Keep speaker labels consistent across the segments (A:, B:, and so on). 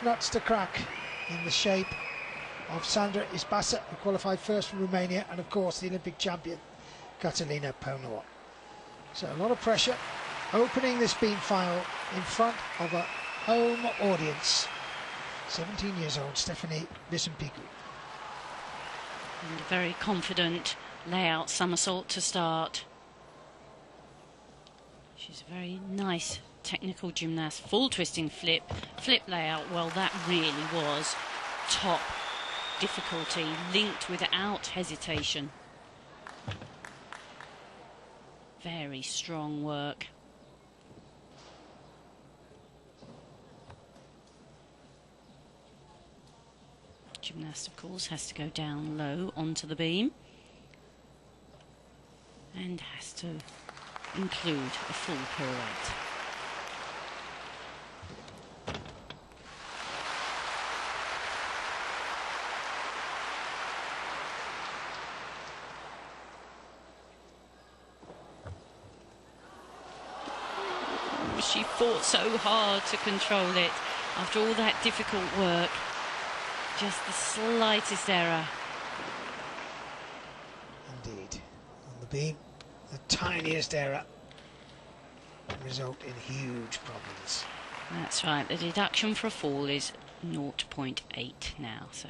A: tough nuts to crack in the shape of Sandra Ispasa, who qualified first from Romania, and of course the Olympic champion Catalina Paunova. So a lot of pressure opening this beam final in front of a home audience. 17 years old Stephanie Bisimpiku.
B: And a very confident layout somersault to start. She's a very nice technical gymnast. Full twisting flip layout. Well, that really was top difficulty, linked without hesitation. Very strong work. Gymnast, of course, has to go down low onto the beam and has to include a full pirouette. She fought so hard to control it after all that difficult work. Just the slightest error.
A: Indeed. On the beam, the tiniest error can result in huge problems.
B: That's right. The deduction for a fall is 0.8 now. So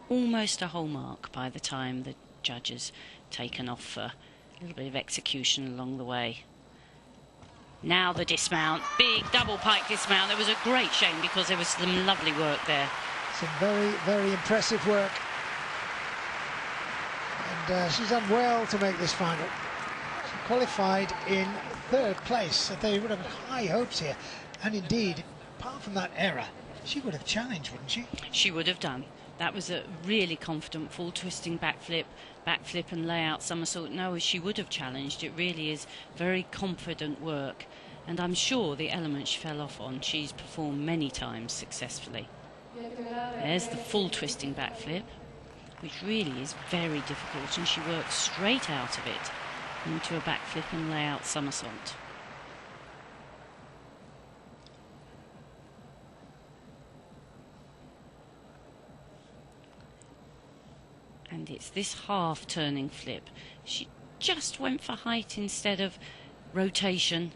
B: almost a whole mark by the time the judge has taken off for a little bit of execution along the way. Now the dismount, big double pike dismount. There was a great shame because there was some lovely work there.
A: Some very, very impressive work. And she's done well to make this final. She qualified in third place, so they would have high hopes here. And indeed, apart from that error, she would have challenged, wouldn't she?
B: She would have done. That was a really confident full twisting backflip and layout somersault. No, she would have challenged. It really is very confident work. And I'm sure the element she fell off on, she's performed many times successfully. There's the full twisting backflip, which really is very difficult, and she works straight out of it into a backflip and layout somersault. And it's this half turning flip. She just went for height instead of rotation,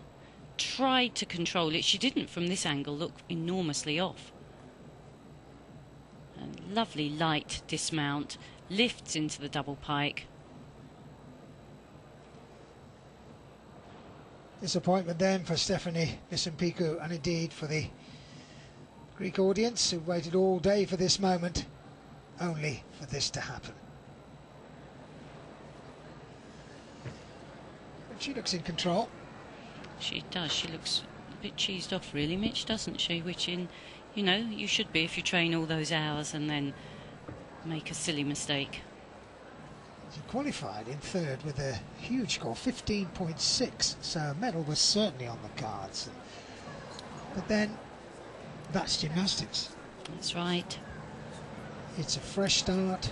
B: tried to control it. She didn't from this angle look enormously off. A lovely light dismount, lifts into the double pike.
A: Disappointment then for Stephanie Bisimpiku, and indeed for the Greek audience who waited all day for this moment, only for this to happen. But she looks in control.
B: She does. She looks a bit cheesed off, really, Mitch, doesn't she? Which, you know, you should be if you train all those hours and then make a silly mistake.
A: She qualified in third with a huge score, 15.6, so a medal was certainly on the cards. But then, that's gymnastics.
B: That's right.
A: It's a fresh start.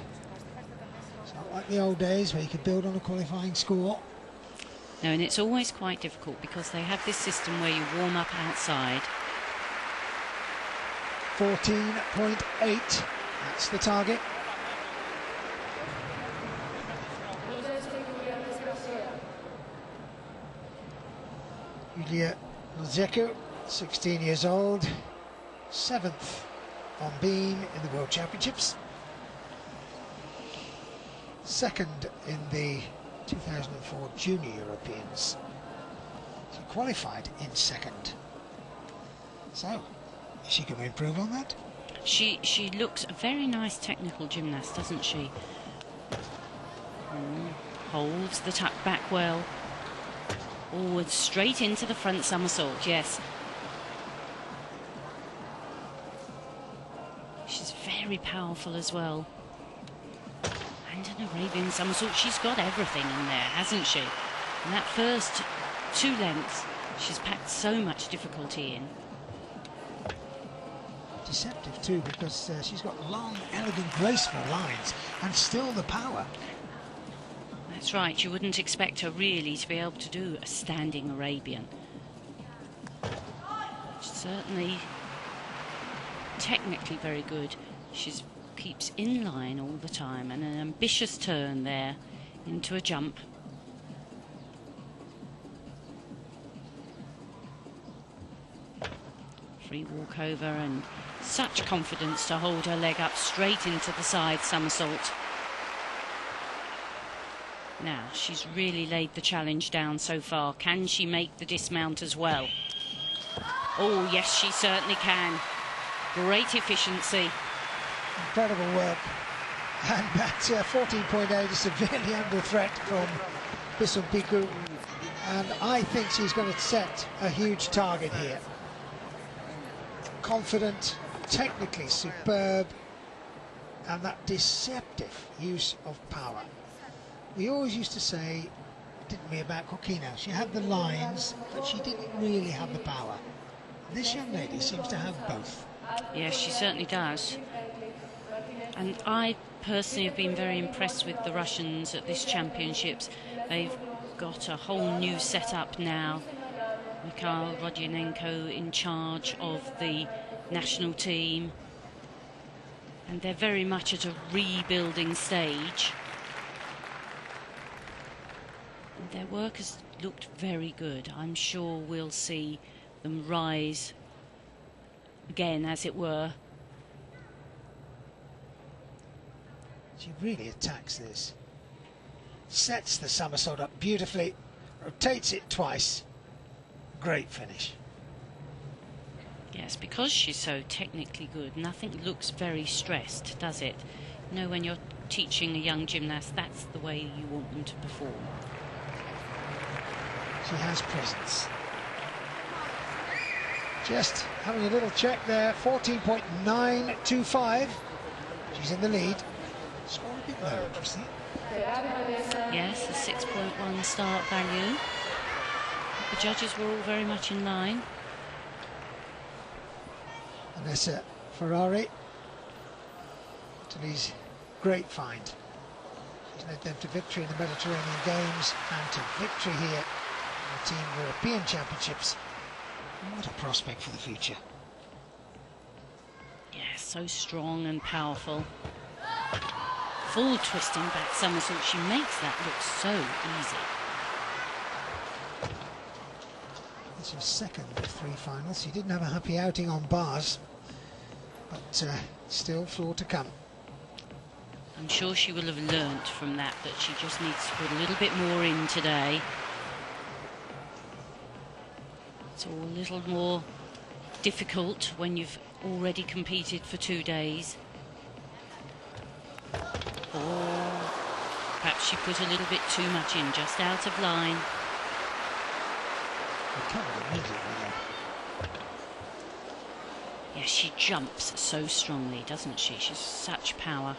A: It's not like the old days where you could build on a qualifying score.
B: No, and it's always quite difficult because they have this system where you warm up outside.
A: 14.8, that's the target. Julia Lzeku, 16 years old, 7th on beam in the World Championships, 2nd in the 2004 Junior Europeans. She qualified in 2nd. So, is she going to improve on that?
B: She looks a very nice technical gymnast, doesn't she? Holds the tuck back well. Forward, straight into the front somersault, yes. She's very powerful as well. And an Arabian somersault. She's got everything in there, hasn't she? And that first 2 lengths, she's packed so much difficulty in.
A: Deceptive too, because she's got long, elegant, graceful lines and still the power.
B: That's right, you wouldn't expect her really to be able to do a standing Arabian. She certainly technically very good. She keeps in line all the time, and an ambitious turn there into a jump. Free walkover, and such confidence to hold her leg up straight into the side somersault. Now, she's really laid the challenge down so far. Can she make the dismount as well? Oh, yes, she certainly can. Great efficiency.
A: Incredible work. And that 14.8 is severely under threat from Bissell Piku. And I think she's going to set a huge target here. Confident, technically superb, and that deceptive use of power. We always used to say, didn't we, about Kokina? She had the lines, but she didn't really have the power. This young lady seems to have both.
B: Yes, she certainly does. And I personally have been very impressed with the Russians at this championships. They've got a whole new setup now. Mikhail Rodionenko in charge of the national team. And they're very much at a rebuilding stage. And their work has looked very good. I'm sure we'll see them rise again, as it were.
A: She really attacks this. Sets the somersault up beautifully, rotates it twice. Great finish.
B: Yes, because she's so technically good, nothing looks very stressed, does it? You know, when you're teaching a young gymnast, that's the way you want them to perform.
A: She has presence. Just having a little check there, 14.925. She's in the lead. Score a bit low, Christine.
B: Yes, a 6.1 start value. The judges were all very much in line.
A: Vanessa Ferrari, Italy's great find. She's led them to victory in the Mediterranean Games and to victory here in the Team European Championships. What a prospect for the future.
B: Yes, so strong and powerful. Full twisting back somersault. She makes that look so easy.
A: This was second of 3 finals. She didn't have a happy outing on bars, but still floor to come.
B: I'm sure she will have learnt from that she just needs to put a little bit more in today. It's all a little more difficult when you've already competed for 2 days. Or perhaps she put a little bit too much in, just out of line.
A: Recovered immediately though.
B: Yes, she jumps so strongly, doesn't she? She's such power.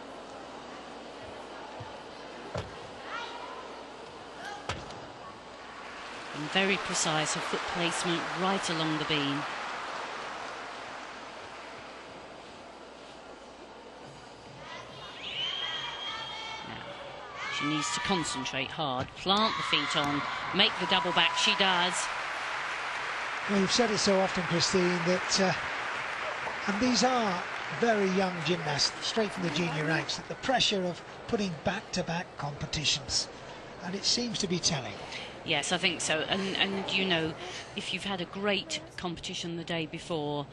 B: And very precise, her foot placement right along the beam. She needs to concentrate hard, plant the feet on, make the double back. She does.
A: Well, you've said it so often, Christine, that and these are very young gymnasts, straight from the junior ranks, that the pressure of putting back-to-back competitions, and it seems to be telling.
B: Yes, I think so. And you know, if you've had a great competition the day before,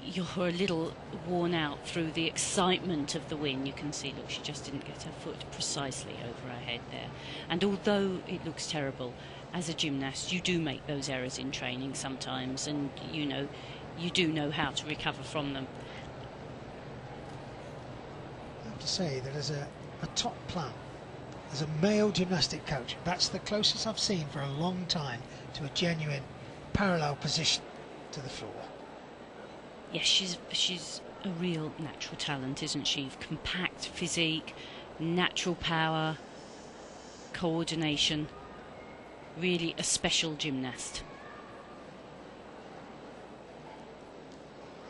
B: you're a little worn out through the excitement of the win. You can see, look, she just didn't get her foot precisely over her head there. And although it looks terrible, as a gymnast, you do make those errors in training sometimes, and you know, you do know how to recover from them.
A: I have to say that as a top plan, as a male gymnastic coach, that's the closest I've seen for a long time to a genuine parallel position to the floor.
B: Yes, she's a real natural talent, isn't she? Compact physique, natural power, coordination. Really a special gymnast.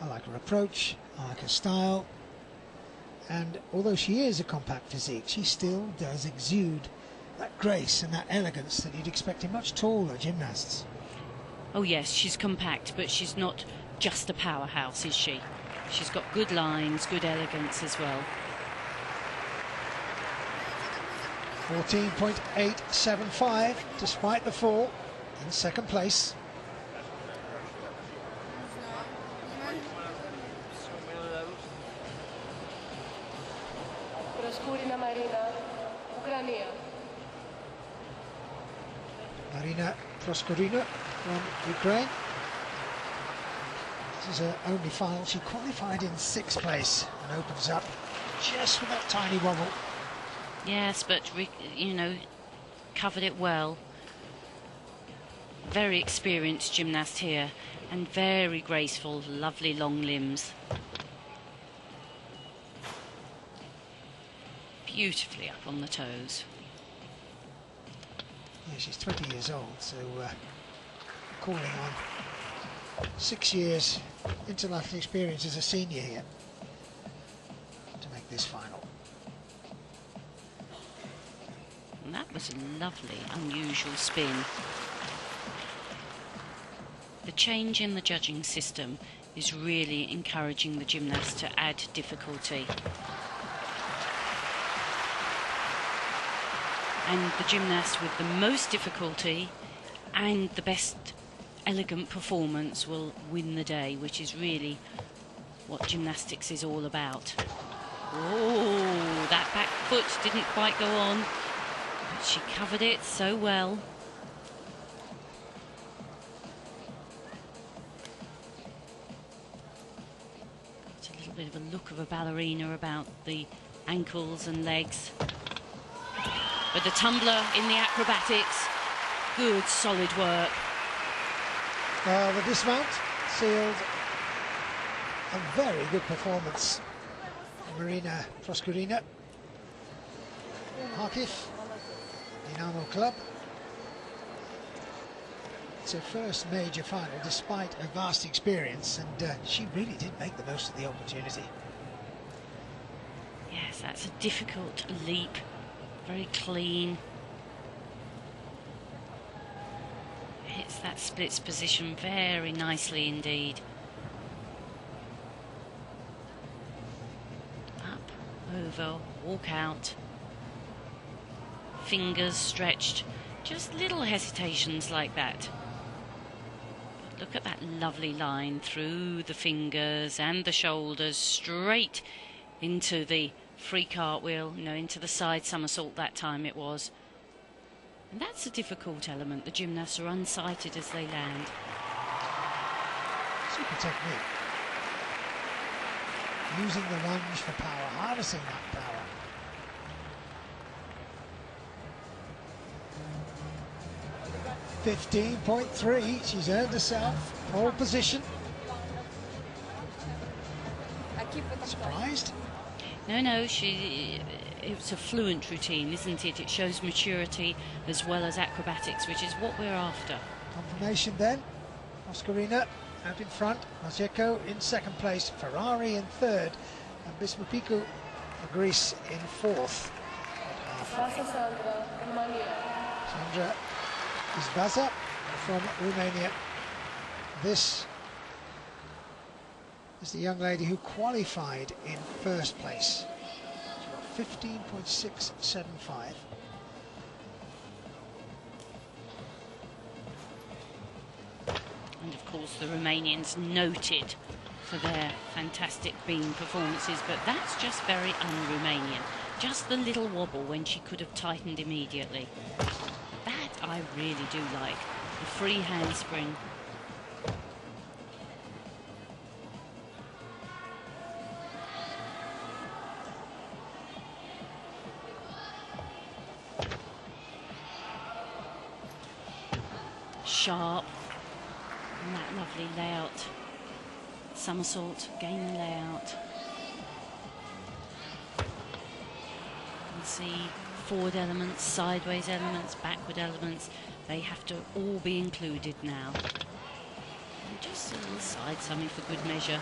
A: I like her approach, I like her style, and although she is a compact physique, she still does exude that grace and that elegance that you'd expect in much taller gymnasts.
B: Oh yes, she's compact, but she's not just a powerhouse, is she? She's got good lines, good elegance as well.
A: 14.875 despite the fall, in second place. Marina Proskorina from Ukraine. This is her only final. She qualified in sixth place and opens up just with that tiny wobble.
B: Yes, but, you know, covered it well. Very experienced gymnast here and very graceful, lovely long limbs. Beautifully up on the toes.
A: Yeah, she's 20 years old, so calling on 6 years international experience as a senior here to make this final.
B: And that was a lovely, unusual spin. The change in the judging system is really encouraging the gymnast to add difficulty. And the gymnast with the most difficulty and the best elegant performance will win the day, which is really what gymnastics is all about. Oh, that back foot didn't quite go on, but she covered it so well. It's a little bit of a look of a ballerina about the ankles and legs. But the tumbler in the acrobatics, good solid work.
A: The dismount sealed a very good performance. Marina Proskorina, Kharkiv, Dynamo Club. It's her first major final despite her vast experience, and she really did make the most of the opportunity.
B: Yes, that's a difficult leap. Very clean. Hits that splits position very nicely indeed. Up, over, walk out. Fingers stretched. Just little hesitations like that. But look at that lovely line through the fingers and the shoulders, straight into the free cartwheel, you know, into the side somersault that time it was. And that's a difficult element. The gymnasts are unsighted as they land.
A: Super technique. Using the lunge for power, harnessing that power. .3, she's earned herself pole position. Surprised?
B: No, it's a fluent routine, isn't it? It shows maturity as well as acrobatics, which is what we're after.
A: Confirmation then. Proskorina out in front, Mazeko in second place, Ferrari in third, and Bismupiku for Greece in fourth. Sandra Izbaza from Romania. This is the young lady who qualified in first place. She got 15.675.
B: And of course the Romanians noted for their fantastic beam performances, but that's just very un-Romanian. Just the little wobble when she could have tightened immediately. That I really do like. The free handspring. Sharp, and that lovely layout, somersault, gain the layout. You can see forward elements, sideways elements, backward elements, they have to all be included now. And just a little side summing for good measure.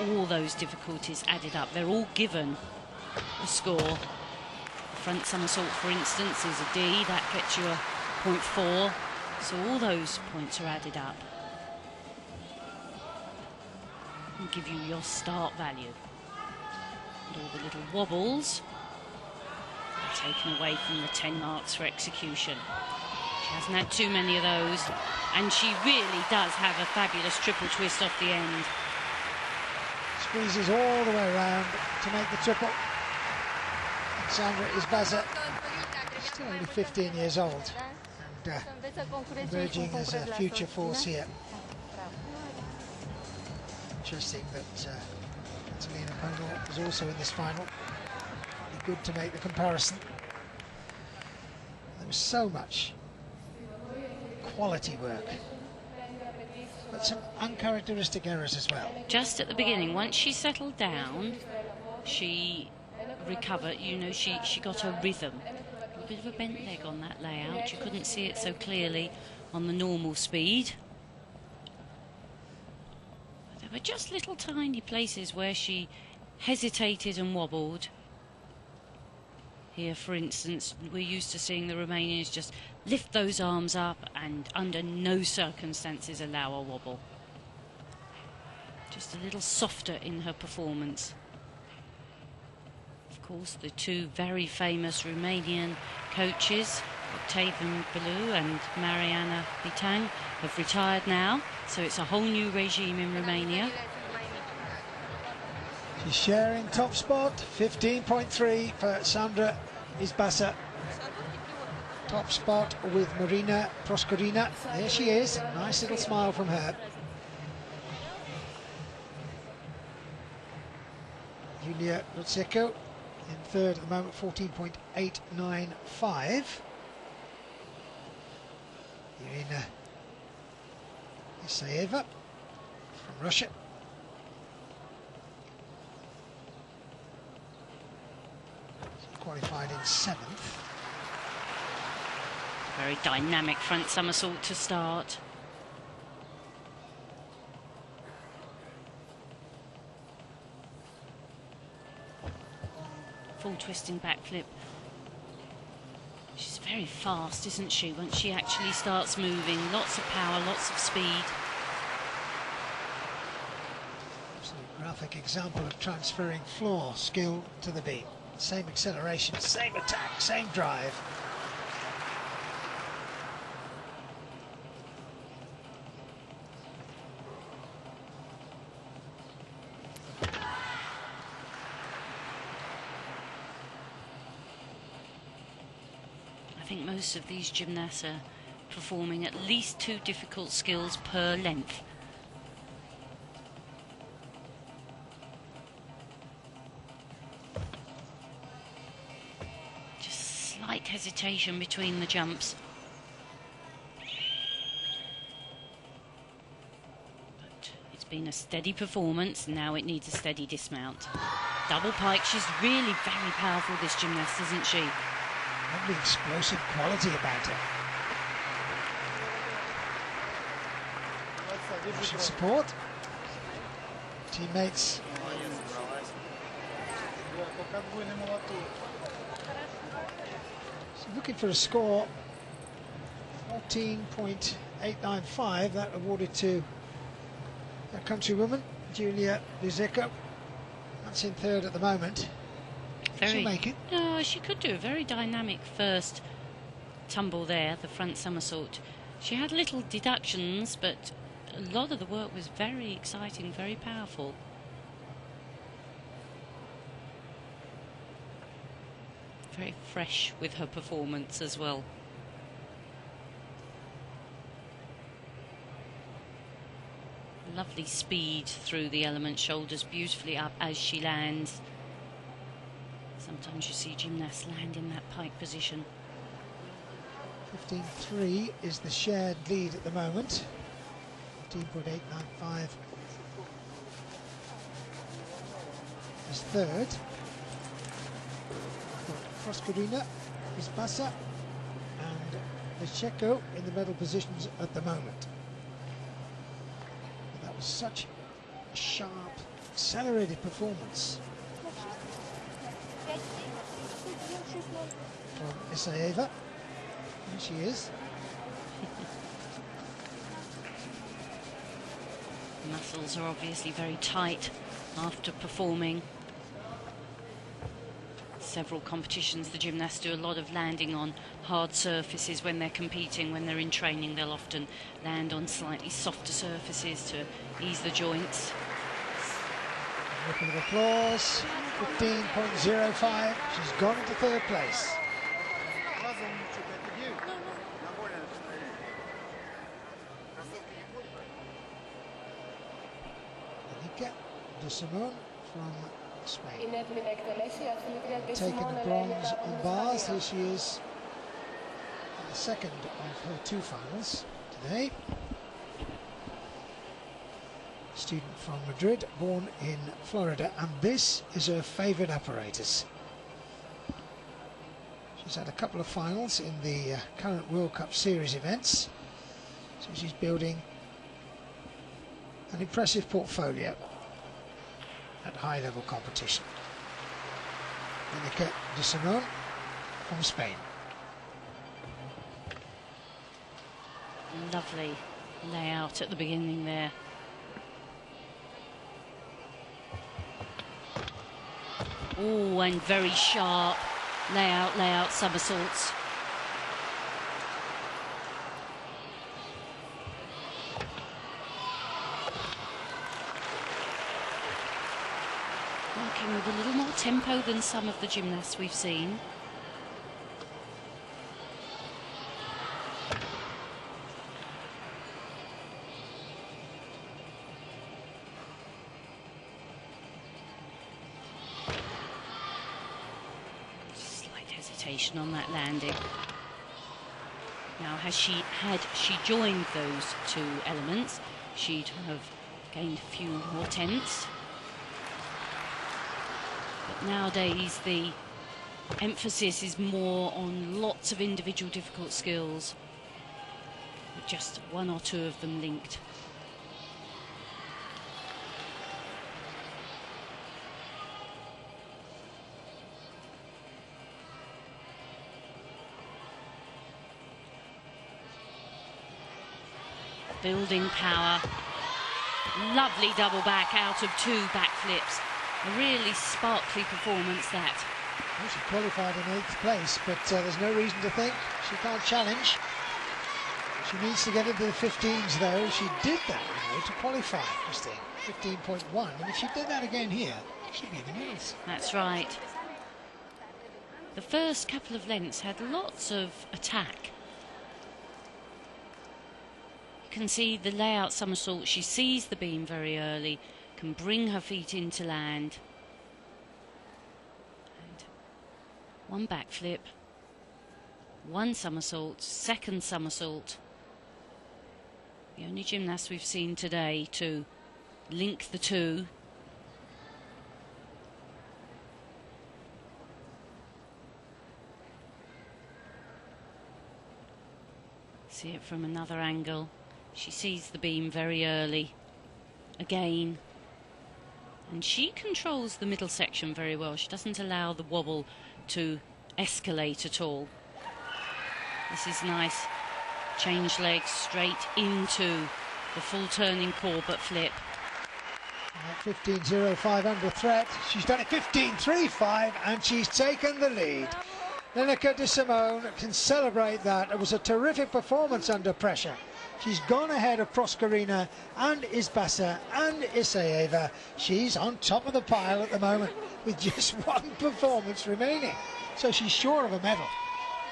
B: All those difficulties added up, they're all given a score. Front somersault, for instance, is a D, that gets you a 0.4, so all those points are added up. and give you your start value. And all the little wobbles are taken away from the 10 marks for execution. She hasn't had too many of those, and she really does have a fabulous triple twist off the end.
A: Squeezes all the way around to make the triple. And Sandra Isbaza, still only 15 years old, and emerging as a future force here. Interesting that Catalina Pongor was also in this final. Really good to make the comparison. There was so much quality work, but some uncharacteristic errors as well.
B: Just at the beginning, once she settled down, she recovered. You know, she got her rhythm. A bit of a bent leg on that layout. You couldn't see it so clearly on the normal speed. But there were just little tiny places where she hesitated and wobbled. Here, for instance, we're used to seeing the Romanians just lift those arms up and under no circumstances allow a wobble. Just a little softer in her performance. Of course, the two very famous Romanian coaches, Octavian Belu and Mariana Bitang, have retired now, so it's a whole new regime in Romania.
A: She's sharing top spot, 15.3 for Sandra Isbaza. Top spot with Marina Proskorina. There she is, nice little smile from her. Julia Lutseko in third at the moment, 14.895. Irina Isayeva from Russia. Qualified in 7th.
B: Very dynamic front somersault to start. Full twisting backflip. She's very fast, isn't she, once she actually starts moving. Lots of power, lots of speed.
A: Absolute graphic example of transferring floor skill to the beat. Same acceleration, same attack, same drive.
B: I think most of these gymnasts are performing at least 2 difficult skills per length. Slight hesitation between the jumps. But it's been a steady performance, now it needs a steady dismount. Double pike, she's really very powerful, this gymnast, isn't she?
A: Lovely explosive quality about her. Russian support. Teammates. Looking for a score, 14.895, that awarded to a countrywoman, Julia Luzeko. That's in third at the moment. She'll make it.
B: No, she could do a very dynamic first tumble there, the front somersault. She had little deductions, but a lot of the work was very exciting, very powerful. Very fresh with her performance as well. Lovely speed through the element, shoulders beautifully up as she lands. Sometimes you see gymnasts land in that pike position.
A: 15.3 is the shared lead at the moment. 15.895 is third. Proskorina, Isbaza and Lecheko in the medal positions at the moment. But that was such a sharp, accelerated performance from Isayeva. There she is.
B: Muscles are obviously very tight after performing several competitions. The gymnasts do a lot of landing on hard surfaces when they're competing. When they're in training, they'll often land on slightly softer surfaces to ease the joints.
A: Ripple of applause. 15.05. She's gone into third place. De Simone from Spain. Taken a bronze on bars. Here she is in the second of her two finals today. Student from Madrid, born in Florida, and this is her favourite apparatus. She's had a couple of finals in the current World Cup Series events, so she's building an impressive portfolio at high-level competition. Monica de Simone from Spain.
B: Lovely layout at the beginning there. Oh, and very sharp layout somersaults. Working with a little more tempo than some of the gymnasts we've seen. Slight hesitation on that landing. Now, had she joined those two elements, she'd have gained a few more tenths. But nowadays the emphasis is more on lots of individual difficult skills, with just one or two of them linked. Building power. Lovely double back out of two backflips. A really sparkly performance that.
A: Well, she qualified in 8th place, but there's no reason to think she can't challenge. She needs to get into the 15s though. She did that, you know, to qualify, Christine. 15.1, and if she did that again here, she'd be in the medals.
B: That's right. The first couple of lengths had lots of attack. You can see the layout somersault. She sees the beam very early, can bring her feet into land. And one backflip, one somersault, second somersault. The only gymnast we've seen today to link the two. See it from another angle. She sees the beam very early. Again. And she controls the middle section very well. She doesn't allow the wobble to escalate at all. This is nice. Change legs straight into the full turning Corbett flip.
A: 15.05 under threat. She's done it 15.35 and she's taken the lead. Monica de Simone can celebrate that. It was a terrific performance under pressure. She's gone ahead of Proskarina and Isbasa and Isaeva. She's on top of the pile at the moment with just one performance remaining. So she's sure of a medal.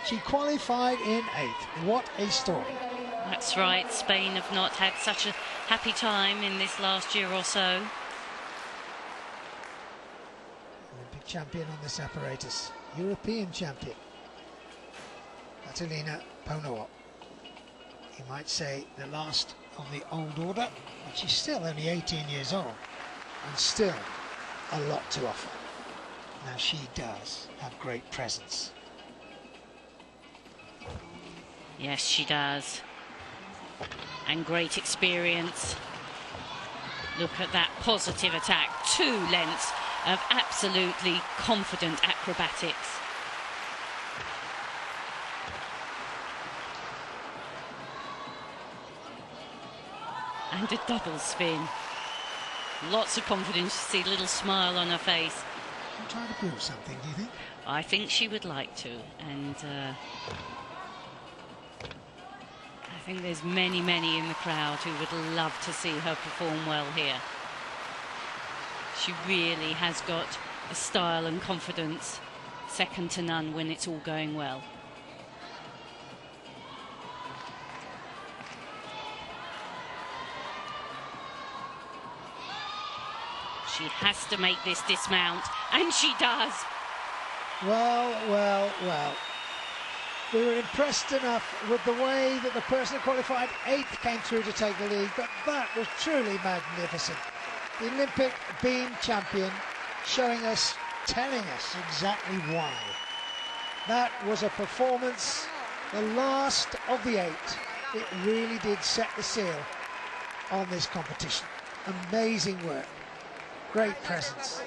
A: She qualified in 8th. What a story.
B: That's right. Spain have not had such a happy time in this last year or so.
A: Olympic champion on this apparatus. European champion. Catalina Ponowa. You might say the last of the old order, but she's still only 18 years old and still a lot to offer. Now she does have great presence.
B: Yes, she does. And great experience. Look at that positive attack. 2 lengths of absolutely confident acrobatics. And a double spin. Lots of confidence. You see a little smile on her face.
A: I'm trying to prove something, do you think?
B: I think she would like to, and I think there's many in the crowd who would love to see her perform well here. She really has got a style and confidence second to none when it's all going well. She has to make this dismount, and she does.
A: Well. We were impressed enough with the way that the person who qualified 8th came through to take the lead, but that was truly magnificent. The Olympic beam champion showing us, telling us exactly why. That was a performance, the last of the 8. It really did set the seal on this competition. Amazing work, great presence.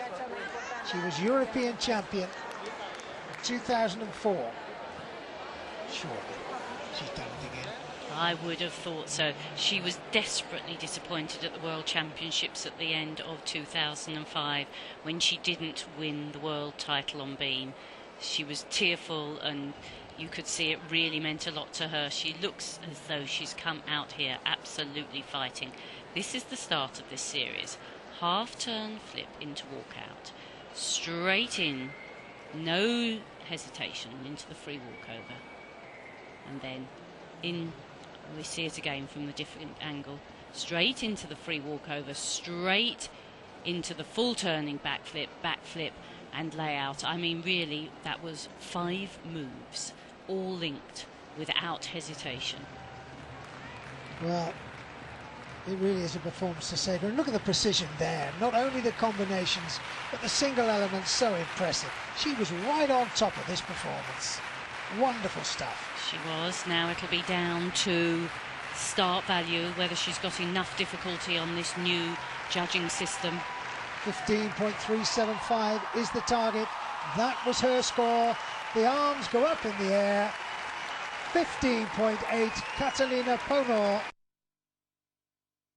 A: She was European champion in 2004. Surely she's done it again.
B: I would have thought so. She was desperately disappointed at the World Championships at the end of 2005 when she didn't win the world title on beam. She was tearful, and you could see it really meant a lot to her. She looks as though she's come out here absolutely fighting. This is the start of this series. Half turn flip into walkout. Straight in, no hesitation, into the free walkover. And then in, we see it again from the different angle, straight into the free walkover, straight into the full turning backflip and layout. I mean, really, that was 5 moves, all linked without hesitation.
A: Well, it really is a performance to savour. And look at the precision there. Not only the combinations, but the single elements, so impressive. She was right on top of this performance. Wonderful stuff.
B: She was. Now it'll be down to start value, whether she's got enough difficulty on this new judging system.
A: 15.375 is the target. That was her score. The arms go up in the air. 15.8, Catalina Ponor.